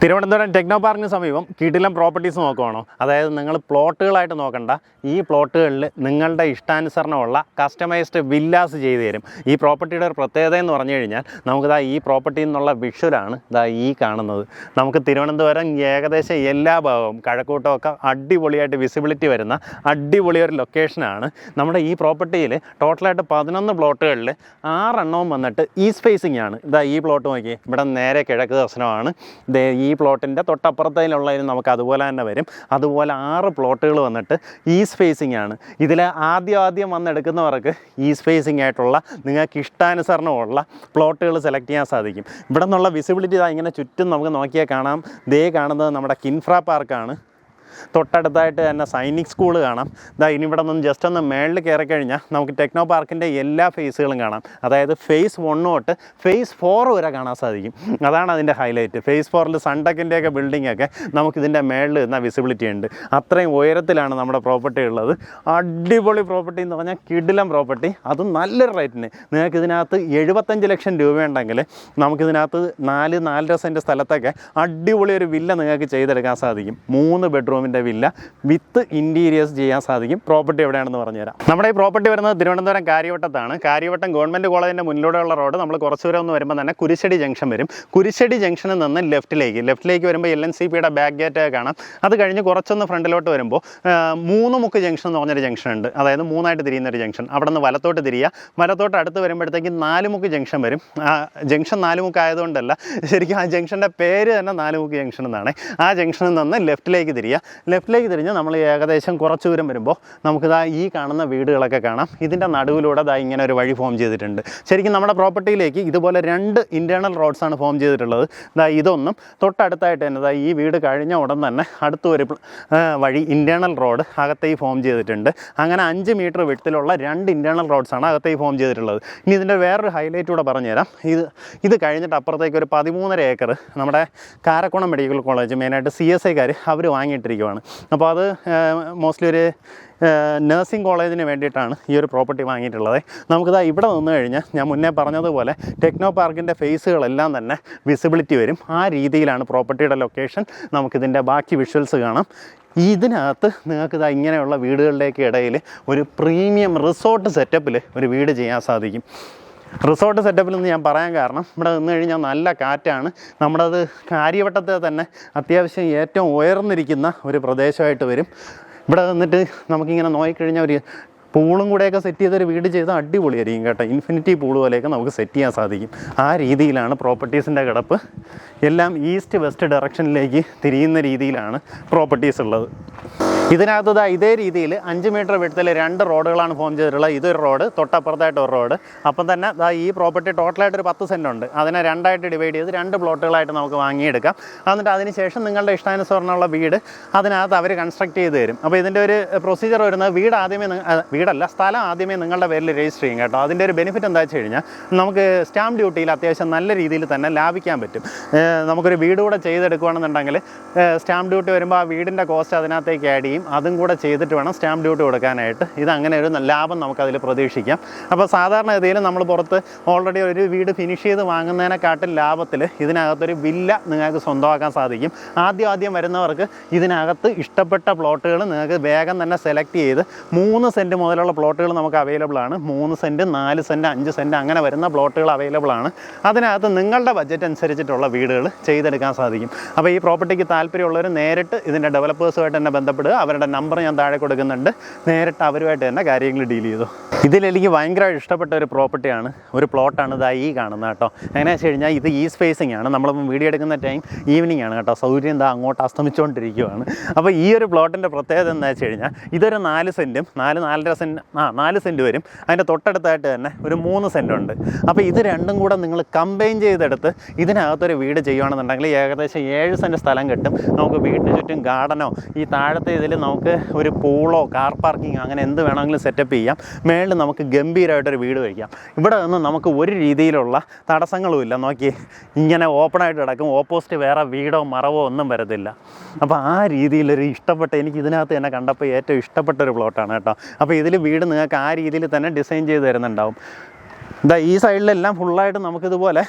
Thiruvananthapuram techno പാർക്കിന് സമീപം കിടിലം properties നോക്കുവാണോ? അതായത് നിങ്ങൾ പ്ലോട്ടുകളായിട്ട് നോക്കണ്ട, ഈ പ്ലോട്ടുകളിൽ നിങ്ങളുടെ ഇഷ്ടാനുസരണമുള്ള കസ്റ്റമൈസ്ഡ് വില്ലാസ് ചെയ്തു തരും. ഈ പ്രോപ്പർട്ടിയുടെ ഒരു പ്രത്യേകത എന്ന് പറഞ്ഞു കഴിഞ്ഞാൽ നമുക്കിതാ ഈ പ്രോപ്പർട്ടിയിൽ നിന്നുള്ള വിഷ്വലാണ് ഇതാ ഈ കാണുന്നത്. നമുക്ക് തിരുവനന്തപുരം ഏകദേശം എല്ലാ ഭാഗവും കഴക്കൂട്ടമൊക്കെ അടിപൊളിയായിട്ട് വിസിബിലിറ്റി വരുന്ന അടിപൊളിയൊരു ലൊക്കേഷനാണ്. നമ്മുടെ ഈ പ്രോപ്പർട്ടിയിൽ ടോട്ടലായിട്ട് 11 പ്ലോട്ടുകളിൽ 6 എണ്ണവും വന്നിട്ട് ഈസ്റ്റ് ഫേസിംഗ് ആണ്. ഇതാ ഈ പ്ലോട്ട് നോക്കി, ഇവിടെ നേരെ കിഴക്ക് ദർശനമാണ്. ഈ പ്ലോട്ടിൻ്റെ തൊട്ടപ്പുറത്തേലുള്ളതിന് നമുക്ക് അതുപോലെ തന്നെ വരും. അതുപോലെ 6 പ്ലോട്ടുകൾ വന്നിട്ട് ഈസ്റ്റ് ഫേസിംഗ് ആണ്. ഇതിൽ ആദ്യം വന്നെടുക്കുന്നവർക്ക് ഈസ്റ്റ് ഫേസിംഗ് ആയിട്ടുള്ള നിങ്ങൾക്ക് ഇഷ്ടാനുസരണമുള്ള പ്ലോട്ടുകൾ സെലക്ട് ചെയ്യാൻ സാധിക്കും. ഇവിടെ നിന്നുള്ള വിസിബിലിറ്റി ഇങ്ങനെ ചുറ്റും നമുക്ക് നോക്കിയാൽ കാണാം. ദേ കാണുന്നത് നമ്മുടെ കിൻഫ്ര പാർക്കാണ്. തൊട്ടടുത്തായിട്ട് തന്നെ സൈനിക് സ്കൂൾ കാണാം. ഇനി ഇവിടെ നിന്ന് ജസ്റ്റ് ഒന്ന് മേളിൽ കയറി കഴിഞ്ഞാൽ നമുക്ക് ടെക്നോ പാർക്കിൻ്റെ എല്ലാ ഫേസുകളും കാണാം. അതായത് ഫേസ് 1 തൊട്ട് ഫേസ് 4 വരെ കാണാൻ സാധിക്കും. അതാണ് അതിൻ്റെ ഹൈലൈറ്റ്. ഫേസ് 4 സൺടെക്കിൻ്റെയൊക്കെ ബിൽഡിങ്ങൊക്കെ നമുക്കിതിൻ്റെ മേളിൽ നിന്ന വിസിബിലിറ്റി ഉണ്ട്. അത്രയും ഉയരത്തിലാണ് നമ്മുടെ പ്രോപ്പർട്ടി ഉള്ളത്. അടിപൊളി പ്രോപ്പർട്ടി എന്ന് പറഞ്ഞാൽ കിടിലം പ്രോപ്പർട്ടി, അതും നല്ലൊരു റേറ്റിന്. നിങ്ങൾക്ക് ഇതിനകത്ത് 75 ലക്ഷം രൂപയുണ്ടെങ്കിൽ നമുക്കിതിനകത്ത് 4-4.5 സെൻറ്റ് സ്ഥലത്തൊക്കെ അടിപൊളി ഒരു വില്ല നിങ്ങൾക്ക് ചെയ്തെടുക്കാൻ സാധിക്കും. 3 ബെഡ്റൂമിൻ്റെ വില്ല വിത്ത് ഇൻറ്റീരിയേഴ്സ് ചെയ്യാൻ സാധിക്കും. പ്രോപ്പർട്ടി എവിടെയാണെന്ന് പറഞ്ഞുതരാം. നമ്മുടെ ഈ പ്രോപ്പർട്ടി വരുന്നത് തിരുവനന്തപുരം കാര്യവട്ടത്താണ്. കാര്യവട്ടം ഗവൺമെൻറ് കോളേജിൻ്റെ മുന്നിലൂടെയുള്ള റോഡ് നമ്മൾ കുറച്ച് ദൂരം ഒന്ന് വരുമ്പോൾ തന്നെ കുരിശടി ജംഗ്ഷൻ വരും. കുരിശടി ജംഗ്ഷനിൽ നിന്ന് ലെഫ്റ്റിലേക്ക് വരുമ്പോൾ LNCPയുടെ ബാക്ക് ഗേറ്റ് കാണാം. അത് കഴിഞ്ഞ് കുറച്ചൊന്ന് ഫ്രണ്ടിലോട്ട് വരുമ്പോൾ 3 മുക്ക് ജംഗ്ഷൻ എന്ന് പറഞ്ഞൊരു ജംഗ്ഷൻ ഉണ്ട്. അതായത് 3ആയിട്ട് തിരിയുന്നൊരു ജംഗ്ഷൻ. അവിടെ നിന്ന് വലത്തോട്ട് തിരിയുക. വലത്തോട്ട് അടുത്ത് വരുമ്പോഴത്തേക്കും 4 മുക്ക് ജംഗ്ഷൻ വരും. ജംഗ്ഷൻ 4 മുക്ക് ആയതുകൊണ്ടല്ല, ശരിക്കും ആ ജംഗ്ഷൻ്റെ പേര് തന്നെ 4 മുക്ക് ജംഗ്ഷൻ എന്നാണ്. ആ ജംഗ്ഷനിൽ നിന്ന് ലെഫ്റ്റിലേക്ക് തിരിഞ്ഞ് നമ്മൾ ഏകദേശം കുറച്ച് ദൂരം വരുമ്പോൾ നമുക്കിതാ ഈ കാണുന്ന വീടുകളൊക്കെ കാണാം. ഇതിൻ്റെ നടുവിലൂടെ ഇങ്ങനെ ഒരു വഴി ഫോം ചെയ്തിട്ടുണ്ട്. ശരിക്കും നമ്മുടെ പ്രോപ്പർട്ടിയിലേക്ക് ഇതുപോലെ 2 ഇൻറ്റേർണൽ റോഡ്സാണ് ഫോം ചെയ്തിട്ടുള്ളത്. ഇതൊന്നും തൊട്ടടുത്തായിട്ട് തന്നെ ഈ വീട് കഴിഞ്ഞ ഉടൻ തന്നെ അടുത്തൊരു വഴി ഇൻറ്റേർണൽ റോഡ് അകത്തേക്ക് ഫോം ചെയ്തിട്ടുണ്ട്. അങ്ങനെ 5 മീറ്റർ വിഡ്ത്തിലുള്ള 2 ഇൻറ്റേർണൽ റോഡ്സാണ് അകത്തേക്ക് ഫോം ചെയ്തിട്ടുള്ളത്. ഇനി ഇതിൻ്റെ വേറൊരു ഹൈലൈറ്റ് കൂടെ പറഞ്ഞുതരാം. ഇത് കഴിഞ്ഞിട്ട് അപ്പുറത്തേക്ക് ഒരു 13.5 ഏക്കർ നമ്മുടെ കാരക്കുളം മെഡിക്കൽ കോളേജ് മെയിനായിട്ട് CSIക്കാർ അവർ വാങ്ങിയിട്ടിരിക്കുവാണ്. അപ്പോൾ അത് മോസ്റ്റ്ലി ഒരു നഴ്സിംഗ് കോളേജിന് വേണ്ടിയിട്ടാണ് ഈ ഒരു പ്രോപ്പർട്ടി വാങ്ങിയിട്ടുള്ളത്. നമുക്കിതാ ഇവിടെ നിന്ന് കഴിഞ്ഞാൽ ഞാൻ മുന്നേ പറഞ്ഞതുപോലെ ടെക്നോ പാർക്കിൻ്റെ ഫേസുകളെല്ലാം തന്നെ വിസിബിലിറ്റി വരും. ആ രീതിയിലാണ് പ്രോപ്പർട്ടിയുടെ ലൊക്കേഷൻ. നമുക്കിതിൻ്റെ ബാക്കി വിഷ്വൽസ് കാണാം. ഇതിനകത്ത് നിങ്ങൾക്കിതാ ഇങ്ങനെയുള്ള വീടുകളുടെയൊക്കെ ഇടയിൽ ഒരു പ്രീമിയം റിസോർട്ട് സെറ്റപ്പിൽ ഒരു വീട് ചെയ്യാൻ സാധിക്കും. റിസോർട്ട് സെറ്റപ്പിൽ നിന്ന് ഞാൻ പറയാൻ കാരണം ഇവിടെ നിന്ന് കഴിഞ്ഞാൽ നല്ല കാറ്റാണ്. നമ്മുടേത് കാര്യവട്ടത്തെ തന്നെ അത്യാവശ്യം ഏറ്റവും ഉയർന്നിരിക്കുന്ന ഒരു പ്രദേശമായിട്ട് വരും. ഇവിടെ നിന്നിട്ട് നമുക്കിങ്ങനെ നോക്കിക്കഴിഞ്ഞാൽ ഒരു പൂളും കൂടെയൊക്കെ സെറ്റ് ചെയ്തൊരു വീട് ചെയ്താൽ അടിപൊളിയായിരിക്കും കേട്ടോ. ഇൻഫിനിറ്റി പൂൾ പോലെയൊക്കെ നമുക്ക് സെറ്റ് ചെയ്യാൻ സാധിക്കും. ആ രീതിയിലാണ് പ്രോപ്പർട്ടീസിൻ്റെ കിടപ്പ്. എല്ലാം ഈസ്റ്റ് വെസ്റ്റ് ഡയറക്ഷനിലേക്ക് തിരിയുന്ന രീതിയിലാണ് പ്രോപ്പർട്ടീസ് ഉള്ളത്. ഇതിനകത്ത് ഇതേ രീതിയിൽ 5 മീറ്റർ വിഡ്ത്തിൽ 2 റോഡുകളാണ് ഫോം ചെയ്തിട്ടുള്ളത്. ഇതൊരു റോഡ്, തൊട്ടപ്പുറത്തായിട്ട് ഒരു റോഡ്. അപ്പം തന്നെ ഈ പ്രോപ്പർട്ടി ടോട്ടലായിട്ടൊരു 10 സെൻറ്റ് ഉണ്ട്. അതിനെ 2ആയിട്ട് ഡിവൈഡ് ചെയ്ത് 2 പ്ലോട്ടുകളായിട്ട് നമുക്ക് വാങ്ങിയെടുക്കാം. എന്നിട്ട് അതിന് ശേഷം നിങ്ങളുടെ ഇഷ്ടാനുസരണമുള്ള വീട് അതിനകത്ത് അവർ കൺസ്ട്രക്ട് ചെയ്ത് തരും. അപ്പോൾ ഇതിൻ്റെ ഒരു പ്രൊസീജിയർ വരുന്നത് സ്ഥലം ആദ്യമേ നിങ്ങളുടെ പേരിൽ രജിസ്റ്റർ ചെയ്യും കേട്ടോ. അതിൻ്റെ ഒരു ബെനിഫിറ്റ് എന്താ വെച്ച് കഴിഞ്ഞാൽ നമുക്ക് സ്റ്റാമ്പ് ഡ്യൂട്ടിയിൽ അത്യാവശ്യം നല്ല രീതിയിൽ തന്നെ ലാഭിക്കാൻ പറ്റും. നമുക്കൊരു വീട് കൂടെ ചെയ്തെടുക്കുകയാണെന്നുണ്ടെങ്കിൽ സ്റ്റാമ്പ് ഡ്യൂട്ടി വരുമ്പോൾ ആ വീടിൻ്റെ കോസ്റ്റ് അതിനകത്തേക്ക് ആഡ് ചെയ്യും. അതും കൂടെ ചെയ്തിട്ട് വേണം സ്റ്റാമ്പ് ഡ്യൂട്ടി കൊടുക്കാനായിട്ട്. ഇതങ്ങനെ ഒരു ലാഭം നമുക്കതിൽ പ്രതീക്ഷിക്കാം. അപ്പോൾ സാധാരണഗതിയിൽ നമ്മൾ പുറത്ത് ഓൾറെഡി ഒരു വീട് ഫിനിഷ് ചെയ്ത് വാങ്ങുന്നതിനെക്കാട്ടും ലാഭത്തിൽ ഇതിനകത്തൊരു വില്ല നിങ്ങൾക്ക് സ്വന്തമാക്കാൻ സാധിക്കും. ആദ്യം വരുന്നവർക്ക് ഇതിനകത്ത് ഇഷ്ടപ്പെട്ട പ്ലോട്ടുകൾ നിങ്ങൾക്ക് വേഗം തന്നെ സെലക്ട് ചെയ്ത് 3 സെൻറ്റ് മുതലുള്ള പ്ലോട്ടുകൾ നമുക്ക് അവൈലബിൾ ആണ്. 3 സെൻറ്റ് 4 സെൻറ്റ് 5 സെൻറ്റ് അങ്ങനെ വരുന്ന പ്ലോട്ടുകൾ അവൈലബിൾ ആണ്. അതിനകത്ത് നിങ്ങളുടെ ബഡ്ജറ്റ് അനുസരിച്ചിട്ടുള്ള വീടുകൾ ചെയ്തെടുക്കാൻ സാധിക്കും. അപ്പോൾ ഈ പ്രോപ്പർട്ടിക്ക് താല്പര്യമുള്ളവർ നേരിട്ട് ഇതിൻ്റെ ഡെവലപ്പേഴ്സുമായിട്ട് തന്നെ ബന്ധപ്പെടുക. അവരുടെ നമ്പർ ഞാൻ താഴെ കൊടുക്കുന്നുണ്ട്. നേരിട്ട് അവരുമായിട്ട് തന്നെ കാര്യങ്ങൾ ഡീൽ ചെയ്തു. ഇതിലെനിക്ക് ഭയങ്കരമായിട്ട് ഇഷ്ടപ്പെട്ട ഒരു പ്രോപ്പർട്ടിയാണ്, ഒരു പ്ലോട്ടാണ് ഈ കാണുന്നത് കേട്ടോ. എങ്ങനെയാണെന്ന് വെച്ച് കഴിഞ്ഞാൽ ഇത് ഈസ്റ്റ് ഫേസിംഗ് ആണ്. നമ്മളിപ്പോൾ വീഡിയോ എടുക്കുന്ന ടൈം ഈവനിങ് ആണ് കേട്ടോ. സൂര്യൻ അങ്ങോട്ട് അസ്തമിച്ചുകൊണ്ടിരിക്കുകയാണ്. അപ്പോൾ ഈ ഒരു പ്ലോട്ടിൻ്റെ പ്രത്യേകത എന്താ വെച്ച് കഴിഞ്ഞാൽ ഇതൊരു 4 സെൻറ്റും 4 സെൻറ്റ് വരും. അതിൻ്റെ തൊട്ടടുത്തായിട്ട് തന്നെ ഒരു 3 സെൻറ്റ് ഉണ്ട്. അപ്പോൾ ഇത് രണ്ടും കൂടെ നിങ്ങൾ കമ്പൈൻ ചെയ്തെടുത്ത് ഇതിനകത്തൊരു വീട് ചെയ്യുകയാണെന്നുണ്ടെങ്കിൽ ഏകദേശം 7 സെൻറ്റ് സ്ഥലം കിട്ടും. നമുക്ക് വീട്ടിന് ചുറ്റും ഗാർഡനോ ഈ താഴത്തെ ഇതിൽ നമുക്ക് ഒരു പൂളോ കാർ പാർക്കിങ്ങോ അങ്ങനെ എന്ത് വേണമെങ്കിലും സെറ്റപ്പ് ചെയ്യാം. മേളിൽ നമുക്ക് ഗംഭീരമായിട്ടൊരു വീട് വയ്ക്കാം. ഇവിടെ നിന്ന് നമുക്ക് ഒരു രീതിയിലുള്ള തടസ്സങ്ങളുമില്ല. നോക്കി ഇങ്ങനെ ഓപ്പണായിട്ട് കിടക്കും. ഓപ്പോസിറ്റ് വേറെ വീടോ മറവോ ഒന്നും വരത്തില്ല. അപ്പോൾ ആ രീതിയിലൊരു എനിക്ക് ഇതിനകത്ത് തന്നെ കണ്ടപ്പോൾ ഏറ്റവും ഇഷ്ടപ്പെട്ടൊരു പ്ലോട്ടാണ് കേട്ടോ. അപ്പോൾ ഇതിൽ വീട് നിങ്ങൾക്ക് ആ രീതിയിൽ തന്നെ ഡിസൈൻ ചെയ്ത് തരുന്നുണ്ടാവും. ഈ സൈഡിലെല്ലാം ഫുള്ളായിട്ട് നമുക്കിതുപോലെ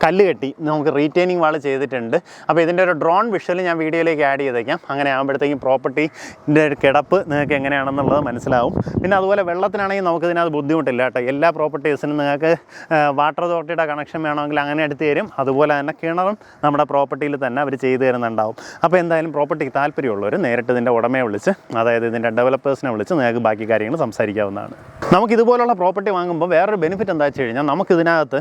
കല്ല് കെട്ടി നമുക്ക് റീറ്റെയിനിങ് വാൾ ചെയ്തിട്ടുണ്ട്. അപ്പോൾ ഇതിൻ്റെ ഒരു ഡ്രോൺ വിഷ്വൽ ഞാൻ വീഡിയോയിലേക്ക് ആഡ് ചെയ്തേക്കാം. അങ്ങനെ ആകുമ്പോഴത്തേക്കും പ്രോപ്പർട്ടിൻ്റെ ഒരു കിടപ്പ് നിങ്ങൾക്ക് എങ്ങനെയാണെന്നുള്ളത് മനസ്സിലാവും. പിന്നെ അതുപോലെ വെള്ളത്തിനാണെങ്കിൽ നമുക്കിതിനകത്ത് ബുദ്ധിമുട്ടില്ല കേട്ടോ. എല്ലാ പ്രോപ്പർട്ടീസിനും നിങ്ങൾക്ക് വാട്ടർ അതോറിറ്റിയുടെ കണക്ഷൻ വേണമെങ്കിൽ അങ്ങനെ എടുത്ത് തരും. അതുപോലെ തന്നെ കിണറും നമ്മുടെ പ്രോപ്പർട്ടിയിൽ തന്നെ അവർ ചെയ്തു തരുന്നുണ്ടാവും. അപ്പോൾ എന്തായാലും പ്രോപ്പർട്ടിക്ക് താല്പര്യമുള്ളവർ നേരിട്ട് ഇതിൻ്റെ ഉടമയെ വിളിച്ച്, അതായത് ഇതിൻ്റെ ഡെവലപ്പേഴ്സിനെ വിളിച്ച് നിങ്ങൾക്ക് ബാക്കി കാര്യങ്ങൾ സംസാരിക്കാവുന്നതാണ്. നമുക്കിതുപോലുള്ള പ്രോപ്പർട്ടി വാങ്ങുമ്പോൾ വേറൊരു ബെനിഫിറ്റ് എന്താ വെച്ച് കഴിഞ്ഞാൽ, നമുക്കിതിനകത്ത്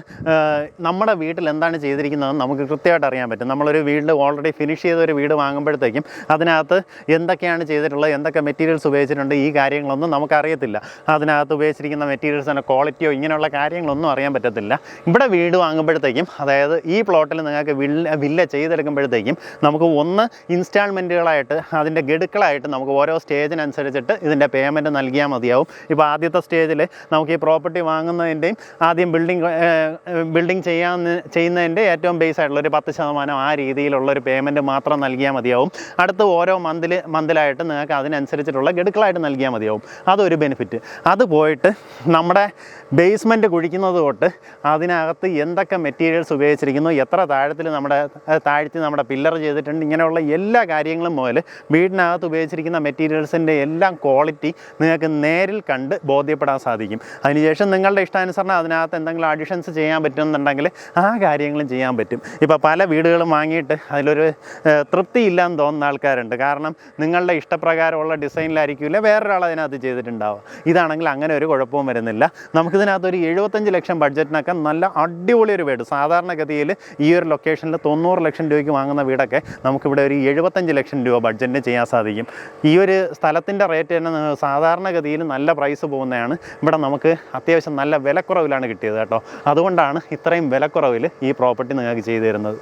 നമ്മുടെ വീട്ടിൽ എന്താണ് ചെയ്തിരിക്കുന്നതെന്ന് നമുക്ക് കൃത്യമായിട്ട് അറിയാൻ പറ്റും. നമ്മളൊരു വീട് ഓൾറെഡി ഫിനിഷ് ചെയ്ത ഒരു വീട് വാങ്ങുമ്പോഴത്തേക്കും അതിനകത്ത് എന്തൊക്കെയാണ് ചെയ്തിട്ടുള്ളത്, എന്തൊക്കെ മെറ്റീരിയൽസ് ഉപയോഗിച്ചിട്ടുണ്ട്, ഈ കാര്യങ്ങളൊന്നും നമുക്കറിയത്തില്ല. അതിനകത്ത് ഉപയോഗിച്ചിരിക്കുന്ന മെറ്റീരിയൽസിൻ്റെ ക്വാളിറ്റിയോ ഇങ്ങനെയുള്ള കാര്യങ്ങളൊന്നും അറിയാൻ പറ്റത്തില്ല. ഇവിടെ വീട് വാങ്ങുമ്പോഴത്തേക്കും, അതായത് ഈ പ്ലോട്ടിൽ നിങ്ങൾക്ക് വില്ല ചെയ്തെടുക്കുമ്പോഴത്തേക്കും നമുക്ക് ഒന്ന് ഇൻസ്റ്റാൾമെൻറ്റുകളായിട്ട്, അതിൻ്റെ ഗഡുക്കളായിട്ട് നമുക്ക് ഓരോ സ്റ്റേജിനനുസരിച്ചിട്ട് ഇതിൻ്റെ പേയ്മെൻറ്റ് നൽകിയാൽ മതിയാവും. ഇപ്പോൾ ആദ്യത്തെ സ്റ്റേജിൽ നമുക്ക് ഈ പ്രോപ്പർട്ടി വാങ്ങുന്നതിൻ്റെയും ആദ്യം ബിൽഡിംഗ് ചെയ്യുന്നതിൻ്റെ ഏറ്റവും ബേസ് ആയിട്ടുള്ള ഒരു 10% ആ രീതിയിലുള്ളൊരു പേയ്മെൻറ്റ് മാത്രം നൽകിയാൽ മതിയാവും. അടുത്ത് ഓരോ മന്തിലായിട്ട് നിങ്ങൾക്ക് അതിനനുസരിച്ചിട്ടുള്ള ഗഡുക്കളായിട്ട് നൽകിയാൽ മതിയാവും. അതൊരു ബെനിഫിറ്റ്. അത് പോയിട്ട് നമ്മുടെ ബേസ്മെൻറ്റ് കുഴിക്കുന്നത് തൊട്ട് അതിനകത്ത് എന്തൊക്കെ മെറ്റീരിയൽസ് ഉപയോഗിച്ചിരിക്കുന്നു, എത്ര താഴ്ത്തി നമ്മുടെ പില്ലർ ചെയ്തിട്ടുണ്ട്, ഇങ്ങനെയുള്ള എല്ലാ കാര്യങ്ങളും മുതൽ വീടിനകത്ത് ഉപയോഗിച്ചിരിക്കുന്ന മെറ്റീരിയൽസിൻ്റെ എല്ലാം ക്വാളിറ്റി നിങ്ങൾക്ക് നേരിൽ കണ്ട് ബോധ്യപ്പെടാൻ സാധിക്കും. അതിനുശേഷം നിങ്ങളുടെ ഇഷ്ടാനുസരണം അതിനകത്ത് എന്തെങ്കിലും അഡീഷൻസ് ചെയ്യാൻ പറ്റുമെന്നുണ്ടെങ്കിൽ ആ കാര്യങ്ങളും ചെയ്യാൻ പറ്റും. ഇപ്പോൾ പല വീടുകളും വാങ്ങിയിട്ട് അതിലൊരു തൃപ്തി ഇല്ലയെന്ന് തോന്നുന്ന ആൾക്കാരുണ്ട്. കാരണം നിങ്ങളുടെ ഇഷ്ടപ്രകാരമുള്ള ഡിസൈനിലായിരിക്കില്ല വേറൊരാൾ അതിനകത്ത് ചെയ്തിട്ടുണ്ടാവുക. ഇതാണെങ്കിൽ അങ്ങനെ ഒരു കുഴപ്പവും വരുന്നില്ല. നമുക്കിതിനകത്ത് ഒരു 75 ലക്ഷം ബഡ്ജറ്റിനൊക്കെ നല്ല അടിപൊളി ഒരു വീട്, സാധാരണഗതിയിൽ ഈ ഒരു ലൊക്കേഷനിൽ 90 ലക്ഷം രൂപയ്ക്ക് വാങ്ങുന്ന വീടൊക്കെ നമുക്കിവിടെ ഒരു 75 ലക്ഷം രൂപ ബഡ്ജറ്റിന് ചെയ്യാൻ സാധിക്കും. ഈ ഒരു സ്ഥലത്തിൻ്റെ റേറ്റ് തന്നെ സാധാരണഗതിയിൽ നല്ല പ്രൈസ് പോകുന്നതാണ്. ഇവിടെ നമുക്ക് അത്യാവശ്യം നല്ല വിലക്കുറവിലാണ് കിട്ടിയത് കേട്ടോ. അതുകൊണ്ടാണ് ഇത്രയും വിലക്കുറവിൽ ഈ പ്രോപ്പർട്ടി നിങ്ങൾക്ക് ചെയ്തു തരുന്നത്.